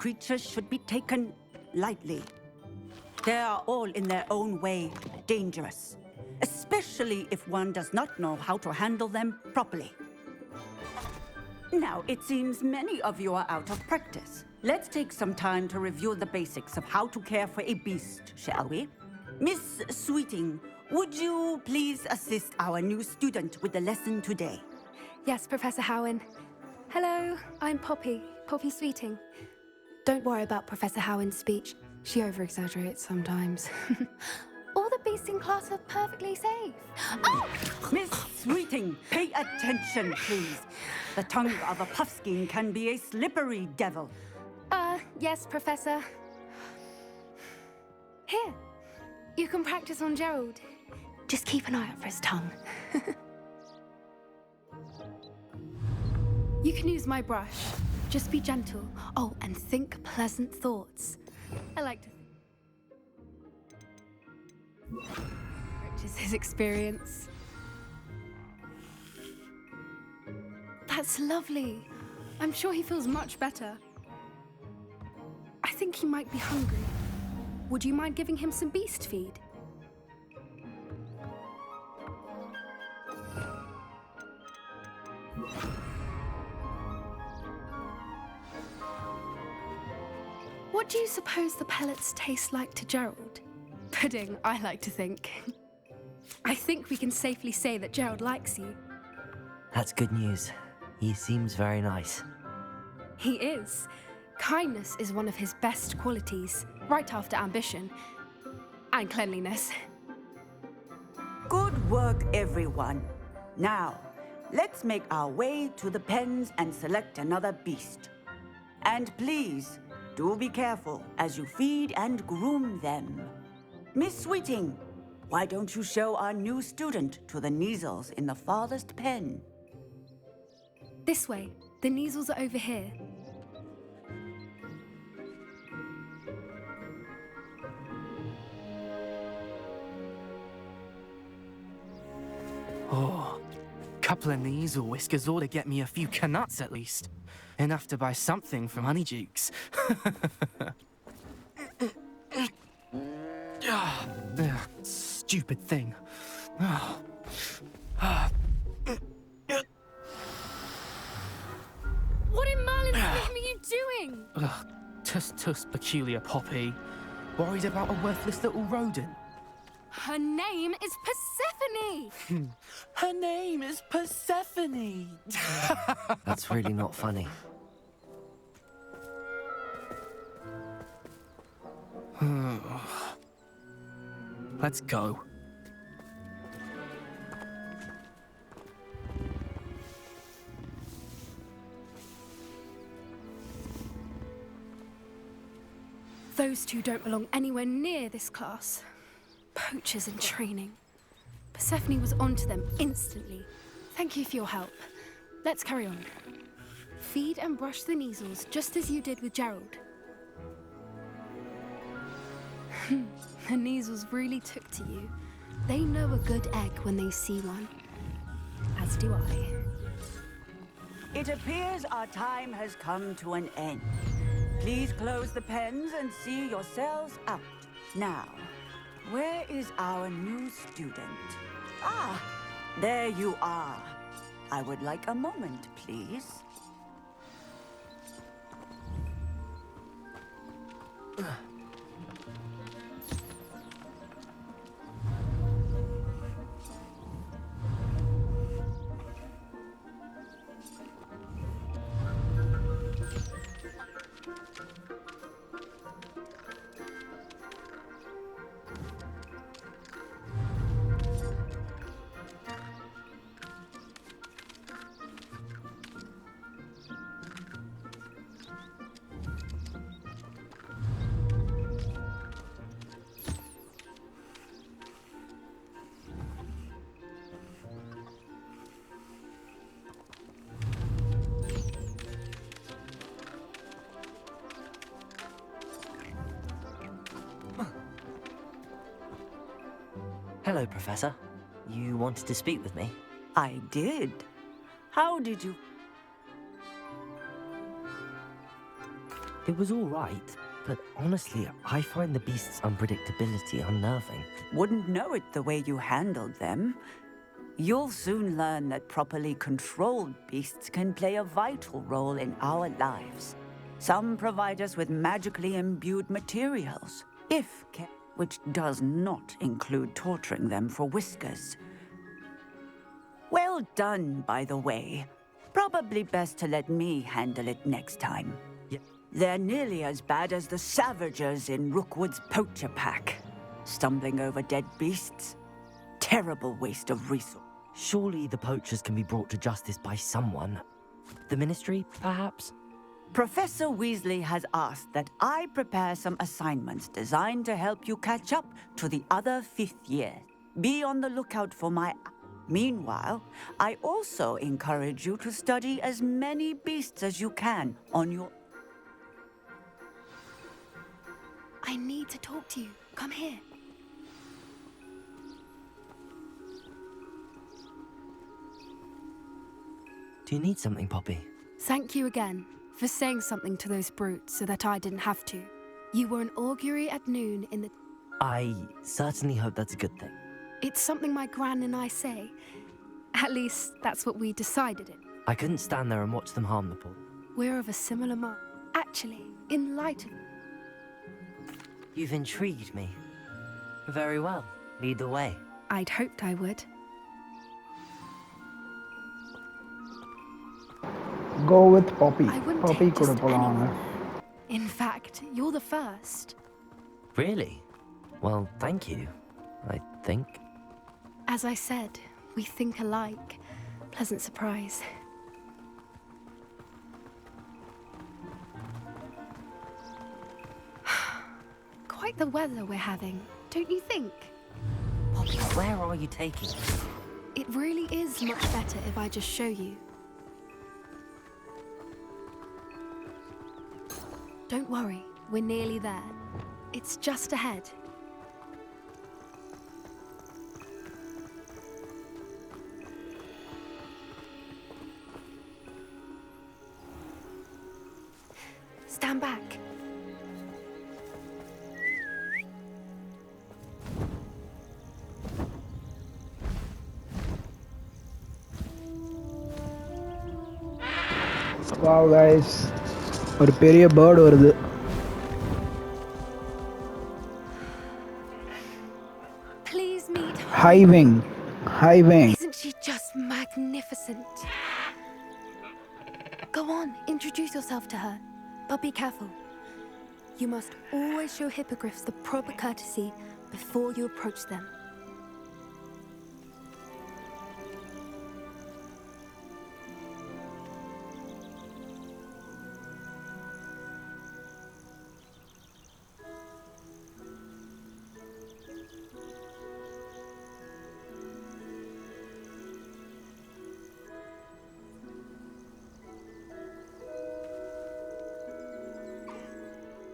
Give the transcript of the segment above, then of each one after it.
creatures should be taken lightly. They are all in their own way dangerous, especially if one does not know how to handle them properly. Now, it seems many of you are out of practice. Let's take some time to review the basics of how to care for a beast, shall we? Miss Sweeting, would you please assist our new student with the lesson today? Yes, Professor Howen. Hello, I'm Poppy Sweeting. Don't worry about Professor Howen's speech. She over-exaggerates sometimes. All the beasts in class are perfectly safe. Oh! Miss Sweeting, pay attention, please. The tongue of a puffskein can be a slippery devil. Yes, Professor. Here, you can practice on Gerald. Just keep an eye out for his tongue. You can use my brush. Just be gentle. Oh, and think pleasant thoughts. I like to enriches his experience. That's lovely. I'm sure he feels much better. I think he might be hungry. Would you mind giving him some beast feed? What do you suppose the pellets taste like to Gerald? Pudding, I like to think. I think we can safely say that Gerald likes you. That's good news. He seems very nice. He is. Kindness is one of his best qualities, right after ambition and cleanliness. Good work, everyone. Now, let's make our way to the pens and select another beast. And please, do be careful as you feed and groom them. Miss Sweeting, why don't you show our new student to the Neasels in the farthest pen? This way. The Neasels are over here. Oh, couple of Neasel whiskers ought to get me a few canuts at least. Enough to buy something from Honeydukes. Stupid thing. What in Merlin's name are you doing? Tuss, peculiar Poppy. Worried about a worthless little rodent. Her name is Persephone! Her name is Persephone! That's really not funny. Let's go. Those two don't belong anywhere near this class. Poachers in training. Persephone was onto them instantly. Thank you for your help. Let's carry on. Feed and brush the Neasels just as you did with Gerald. The Neasels really took to you. They know a good egg when they see one. As do I. It appears our time has come to an end. Please close the pens and see yourselves out. Now, where is our new student? Ah, there you are. I would like a moment, please. Hello, Professor. You wanted to speak with me? I did. How did you... It was all right, but honestly, I find the beast's unpredictability unnerving. Wouldn't know it the way you handled them. You'll soon learn that properly controlled beasts can play a vital role in our lives. Some provide us with magically imbued materials, which does not include torturing them for whiskers. Well done, by the way. Probably best to let me handle it next time. Yep. They're nearly as bad as the Savagers in Rookwood's poacher pack. Stumbling over dead beasts. Terrible waste of resources. Surely the poachers can be brought to justice by someone. The Ministry, perhaps? Professor Weasley has asked that I prepare some assignments designed to help you catch up to the other 5th year. Be on the lookout for my... Meanwhile, I also encourage you to study as many beasts as you can on your... I need to talk to you. Come here. Do you need something, Poppy? Thank you again for saying something to those brutes so that I didn't have to. You were an augury at noon in the... I certainly hope that's a good thing. It's something my gran and I say. At least, that's what we decided it. I couldn't stand there and watch them harm the poor. We're of a similar mind. Actually, in light of... You've intrigued me. Very well. Lead the way. I'd hoped I would. Go with Poppy. I wouldn't Poppy take கூட just போலாம். anyone. In fact, you're the first. Really? Well, thank you, I think. As I said, we think alike. Pleasant surprise. Quite the weather we're having, don't you think? Poppy, where are you taking us? It really is much better if I just show you. Don't worry, we're nearly there. It's just ahead. Stand back. Wow guys, ஒரு பெரிய bird வருது. Please meet Hiving. Isn't she just magnificent? Go on, introduce yourself to her. But be careful. You must always show hippogriffs the proper courtesy before you approach them.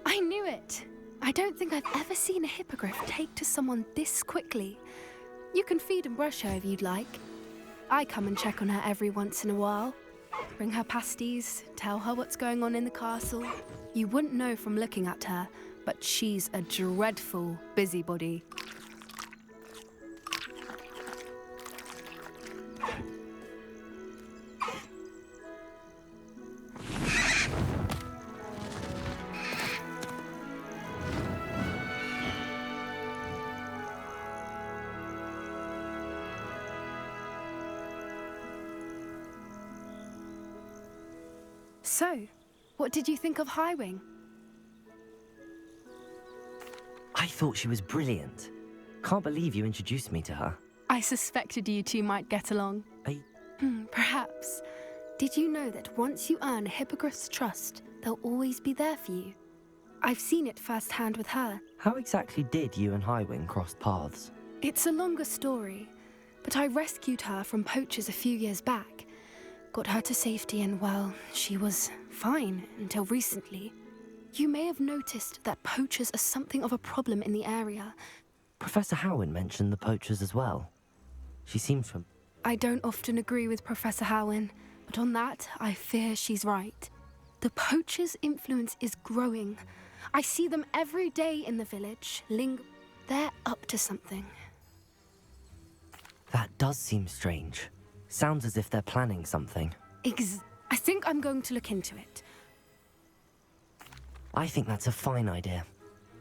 I knew it! I don't think I've ever seen a hippogriff take to someone this quickly. You can feed and brush her if you'd like. I come and check on her every once in a while. Bring her pasties, tell her what's going on in the castle. You wouldn't know from looking at her, but she's a dreadful busybody. So, what did you think of Highwing? I thought she was brilliant. Can't believe you introduced me to her. I suspected you two might get along. Perhaps. Did you know that once you earn a hippogriff's trust, they'll always be there for you? I've seen it firsthand with her. How exactly did you and Highwing cross paths? It's a longer story, but I rescued her from poachers a few years back. Got her to safety and, well, she was fine until recently. You may have noticed that poachers are something of a problem in the area. Professor Howin mentioned the poachers as well. She seems from... I don't often agree with Professor Howin, but on that, I fear she's right. The poachers' influence is growing. I see them every day in the village. They're up to something. That does seem strange. Sounds as if they're planning something. I think I'm going to look into it. I think that's a fine idea.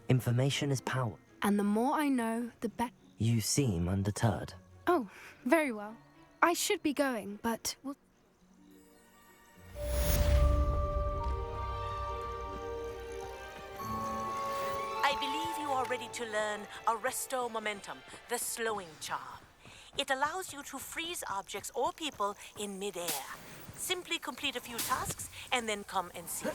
Information is power. And the more I know, the better. You seem undeterred. Oh, very well. I should be going, but we'll... I believe you are ready to learn Arresto Momentum, the slowing charm. It allows you to freeze objects or people in midair. Simply complete a few tasks and then come and see me.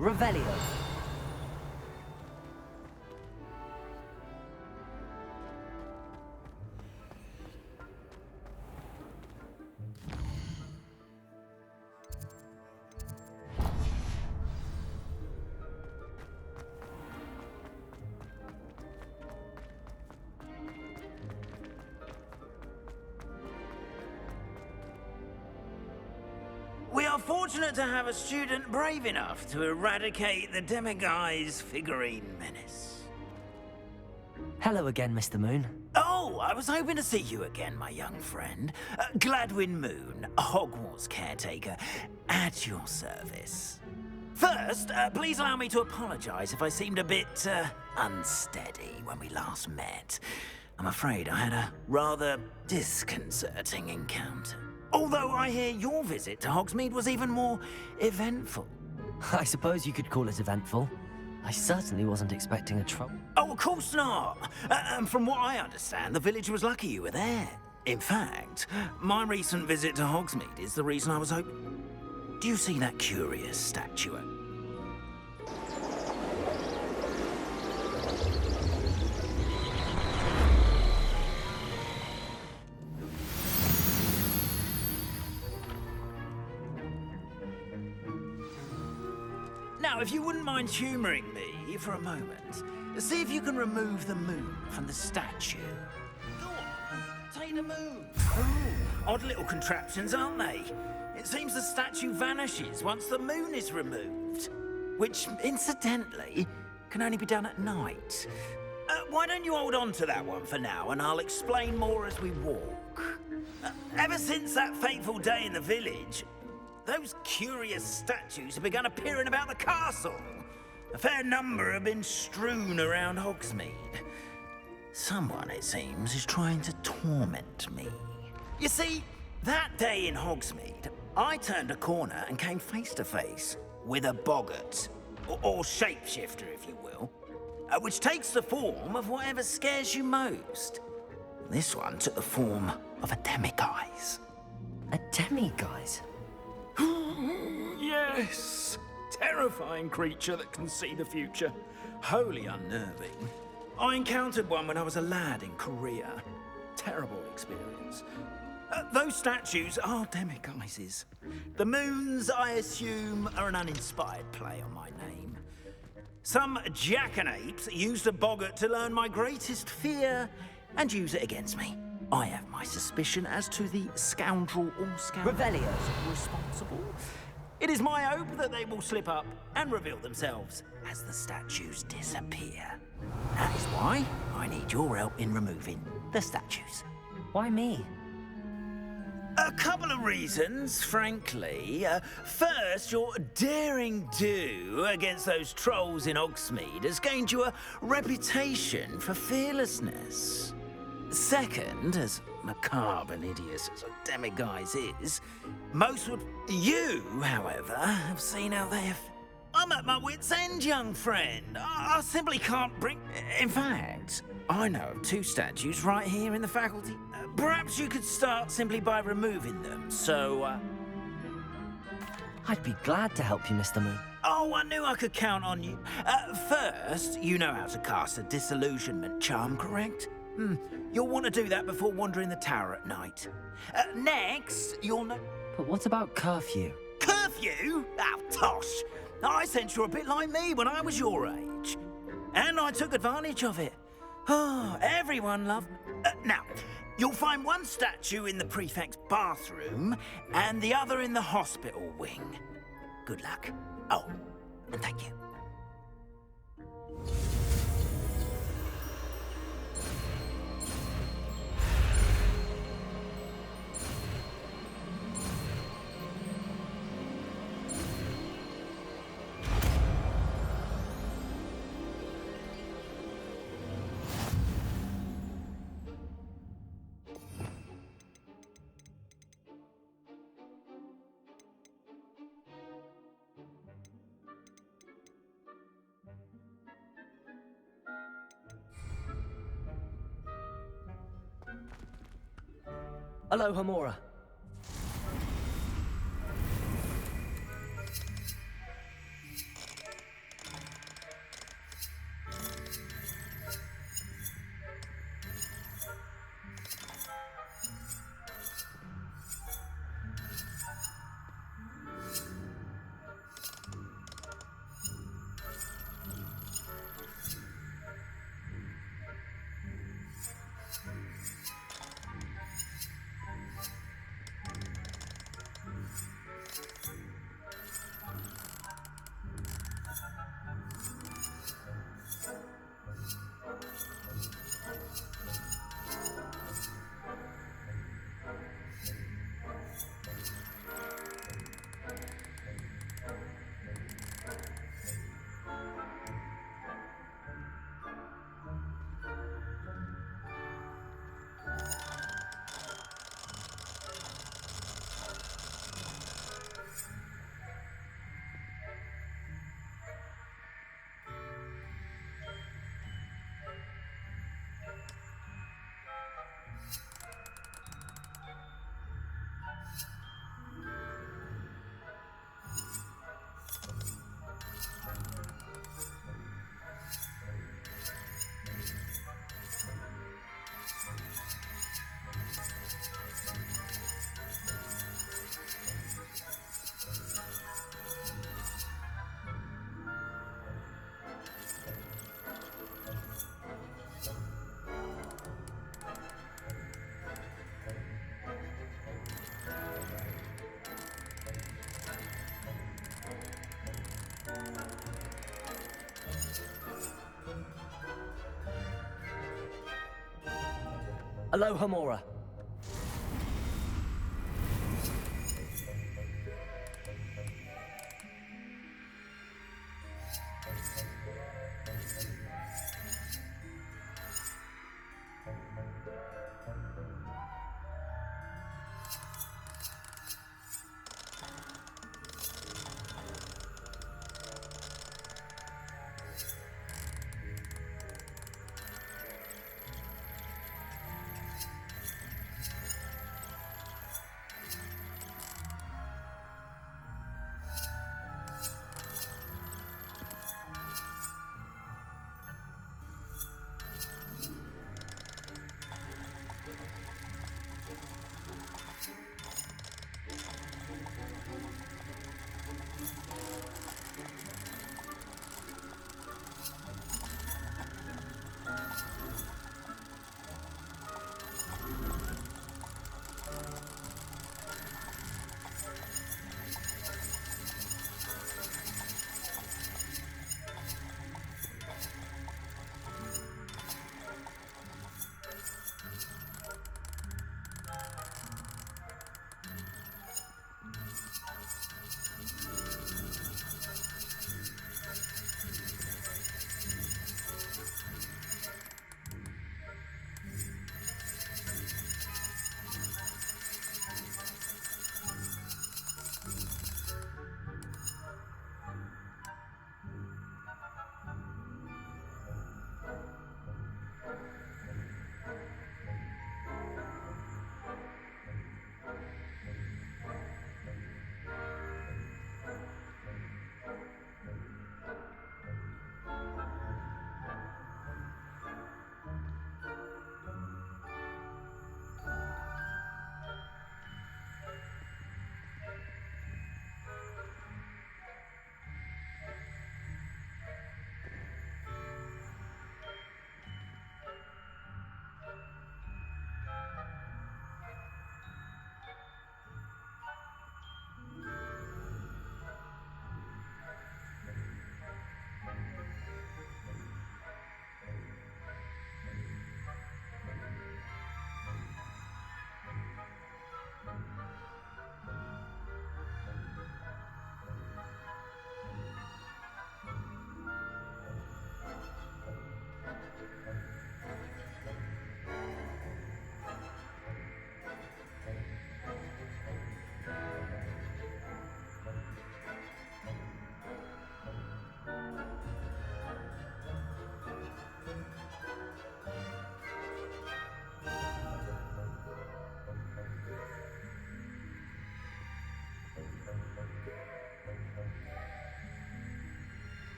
Revelio. We are fortunate to have a student brave enough to eradicate the Demiguy's figurine menace. Hello again, Mr. Moon. Oh, I was hoping to see you again, my young friend. Gladwin Moon, Hogwarts caretaker, at your service. First, please allow me to apologize if I seemed a bit unsteady when we last met. I'm afraid I had a rather disconcerting encounter. Although I hear your visit to Hogsmeade was even more eventful. I suppose you could call it eventful. I certainly wasn't expecting a trouble. Oh, of course not. And from what I understand, the village was lucky you were there. In fact, my recent visit to Hogsmeade is the reason I was hoping... Do you see that curious statuette? Now, if you wouldn't mind humouring me for a moment, see if you can remove the moon from the statue. Go on, take the moon. Ooh, odd little contraptions, aren't they? It seems the statue vanishes once the moon is removed, which, incidentally, can only be done at night. Why don't you hold on to that one for now, and I'll explain more as we walk. Ever since that fateful day in the village, those curious statues have begun appearing about the castle. A fair number have been strewn around Hogsmeade. Someone, it seems, is trying to torment me. You see, that day in Hogsmeade, I turned a corner and came face to face with a boggart, or shapeshifter, if you will, which takes the form of whatever scares you most. This one took the form of a demiguise. A demiguise? Yes! Terrifying creature that can see the future. Wholly unnerving. I encountered one when I was a lad in Korea. Terrible experience. Those statues are demiguises. The moons, I assume, are an uninspired play on my name. Some jackanapes used a boggart to learn my greatest fear and use it against me. I have my suspicion as to the scoundrel or scoundrels Revelio. responsible. It is my hope that they will slip up and reveal themselves as the statues disappear. That is why I need your help in removing the statues. Why me? A couple of reasons, frankly. First, your daring do against those trolls in Hogsmeade has gained you a reputation for fearlessness. Second, as macabre and hideous as a demiguise is, most would... You, however, have seen how they have... I'm at my wit's end, young friend. I simply can't bring... In fact, I know of 2 statues right here in the faculty. Perhaps you could start simply by removing them, so, I'd be glad to help you, Mr. Moon. Oh, I knew I could count on you. First, you know how to cast a disillusionment charm, correct? You'll want to do that before wandering the tower at night. Next, you'll know... But what about curfew? Curfew? Oh, tosh! I sense you're a bit like me when I was your age. And I took advantage of it. Oh, everyone loved me. Now, you'll find one statue in the prefect's bathroom and the other in the hospital wing. Good luck. Oh, and thank you. Hello, Homura. Hello, Homura.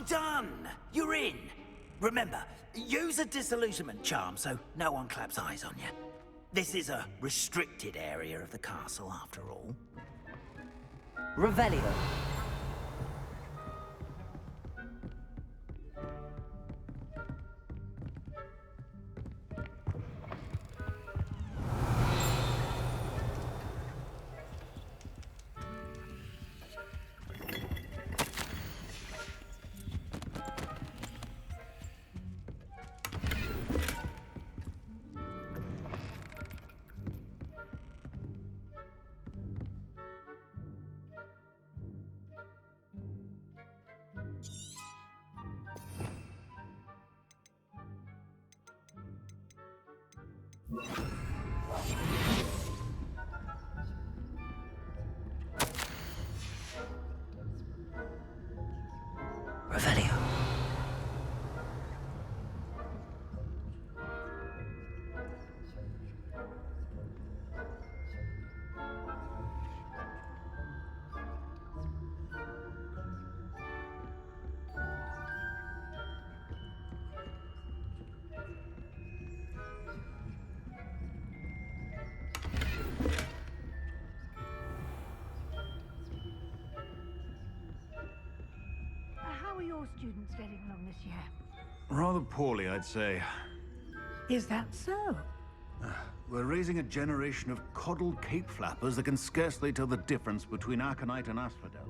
Well done! You're in. Remember, use a disillusionment charm so no one claps eyes on you. This is a restricted area of the castle, after all. Revelio. Revelio. How are your students getting along this year? Rather poorly, I'd say. Is that so? We're raising a generation of coddled cape flappers that can scarcely tell the difference between Aconite and Asphodel.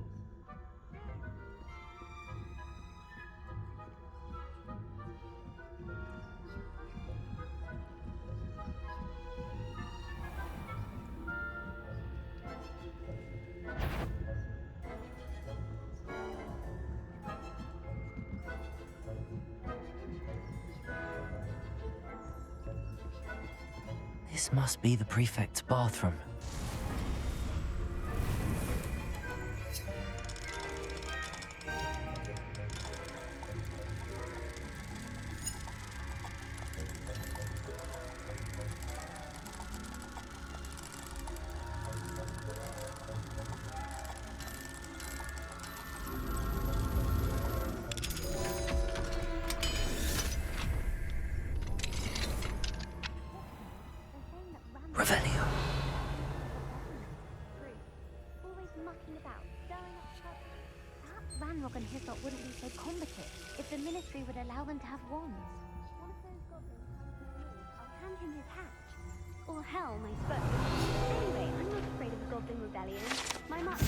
This must be the prefect's bathroom. Revelio. Always mucking about, stirring up trouble. Perhaps Ranrock and Hyssop wouldn't be so combative if the Ministry would allow them to have wands. One of those goblins comes with me, I'll hand him his hatch. Or helm, I suppose. Anyway, I'm not afraid of a goblin rebellion. My march is...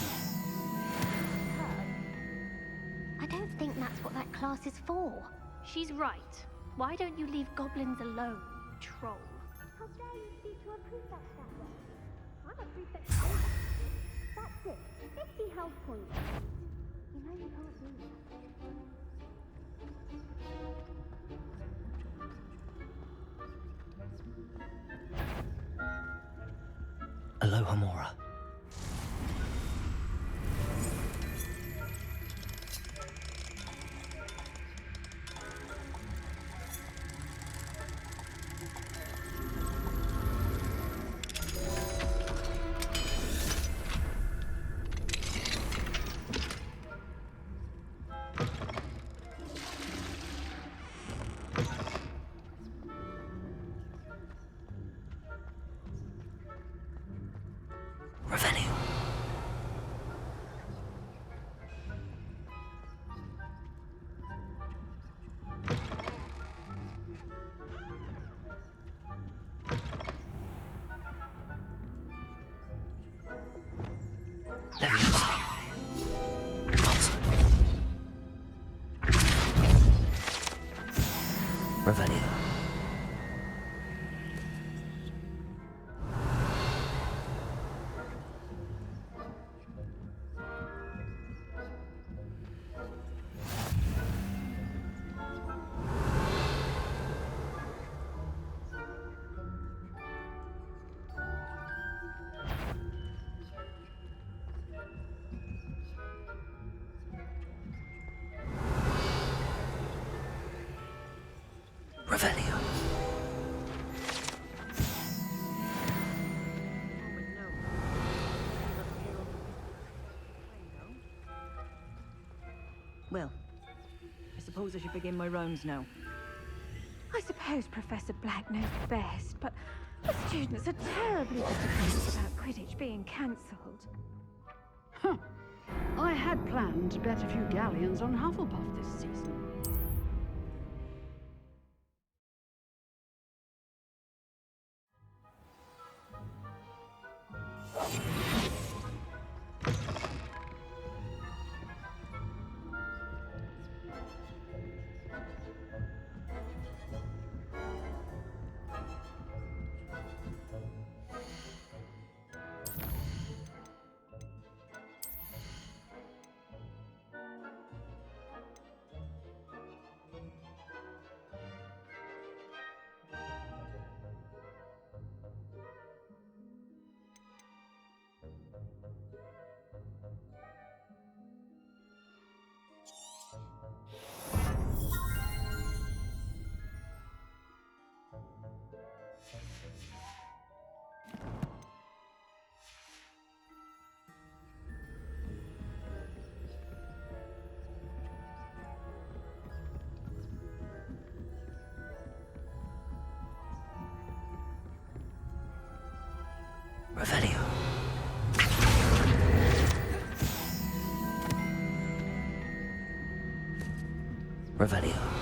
I don't think that's what that class is for. She's right. Why don't you leave goblins alone, troll? How dare you speak to a prefect that way? I'm a prefect. That's it. 50 health points. You know you can't do that. Aloha Mora. Revelio. Revelio. Revelio. Well, suppose I should begin my rounds now. I suppose Professor Black knows best, but the students are terribly disappointed about Quidditch being cancelled. Huh. I had planned to bet a few galleons on Hufflepuff this season. Revelio. Revelio.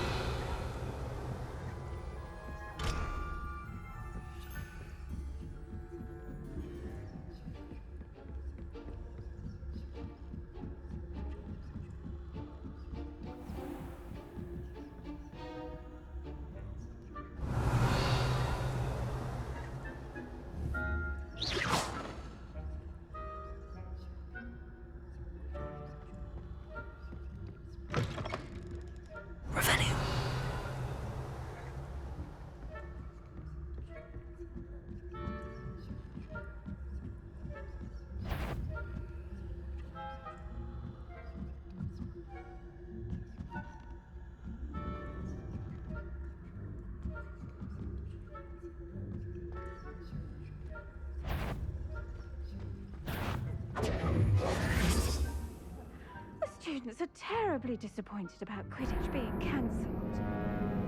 Revelio. The students are terribly disappointed about Quidditch being cancelled.